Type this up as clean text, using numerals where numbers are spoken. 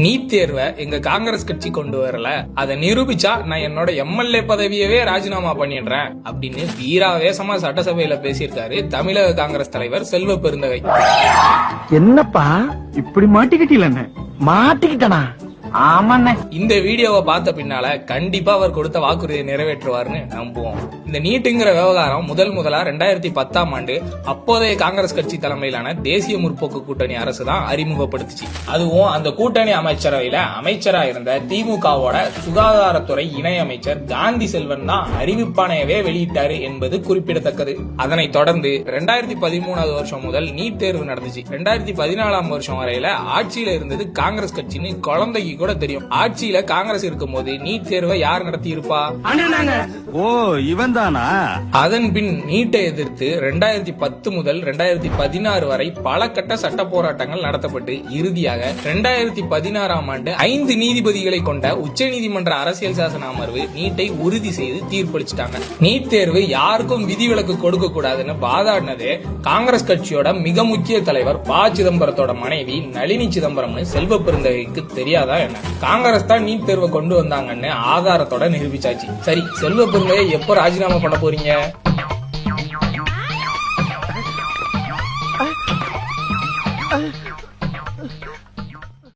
NEET தேர்வை எங்க காங்கிரஸ் கட்சி கொண்டு வரல, அதை நிரூபிச்சா நான் என்னோட எம்எல்ஏ பதவியவே ராஜினாமா பண்ணிடுறேன் அப்படின்னு வீராவேசமா சட்டசபையில பேசியிருக்காரு தமிழக காங்கிரஸ் தலைவர் செல்வ பெருந்தகை. என்னப்பா இப்படி மாட்டிக்கிட்டீங்க? மாட்டிக்கிட்டனா? ஆமாண்ணே. இந்த வீடியோவை பார்த்த பின்னால கண்டிப்பா அவர் கொடுத்த வாக்குறுதியை நிறைவேற்றுவார்னு நம்புவோம். இந்த நீட்டுங்கிற விவகாரம் முதலா 2010ஆம் ஆண்டு அப்போதைய காங்கிரஸ் கட்சி தலைமையிலான தேசிய முற்போக்கு கூட்டணி அரசு தான் அறிமுகப்படுத்துச்சு. அதுவும் அந்த கூட்டணி அமைச்சரவையில அமைச்சரா இருந்த திமுகவோட சுகாதாரத்துறை இணை அமைச்சர் காந்தி செல்வன் தான் அறிவிப்பானையவே வெளியிட்டாரு என்பது குறிப்பிடத்தக்கது. அதனைத் தொடர்ந்து 2013ஆவது வருஷம் முதல் நீட் தேர்வு நடந்துச்சு. 2014ஆம் வருஷம் வரையில ஆட்சியில இருந்தது காங்கிரஸ் கட்சின்னு குழந்தைக்கு கூட தெரியும். ஆட்சியில காங்கிரஸ் இருக்கும் போது நீட் தேர்வை யார் நடத்தி இருப்பா? ஓ, இவன் தானா? அதன் பின் நீட்டை எதிர்த்து 2010 முதல் 2016 வரை பல கட்ட சட்ட போராட்டங்கள் நடத்தப்பட்டு இறுதியாக 2016ஆம் ஆண்டு 5 நீதிபதிகளை கொண்ட உச்சநீதிமன்ற அரசியல் சாசன அமர்வு நீட்டை உறுதி செய்து தீர்ப்பளிச்சிட்டாங்க. நீட் தேர்வு யாருக்கும் விதிவிலக்கு கொடுக்க கூடாதுன்னு வாதாடினதே காங்கிரஸ் கட்சியோட மிக முக்கிய தலைவர் ப. சிதம்பரத்தோட மனைவி நளினி சிதம்பரம்னு செல்வ பெருந்தகைக்கு தெரியாதா என்ன? காங்கிரஸ் தான் நீட் தேர்வை கொண்டு வந்தாங்கன்னு ஆதாரத்தோட நிரூபிச்சாச்சு. சரி, செல்வ பெருந்தகை எப்போ ராஜினாமா பண்ண போறீங்க?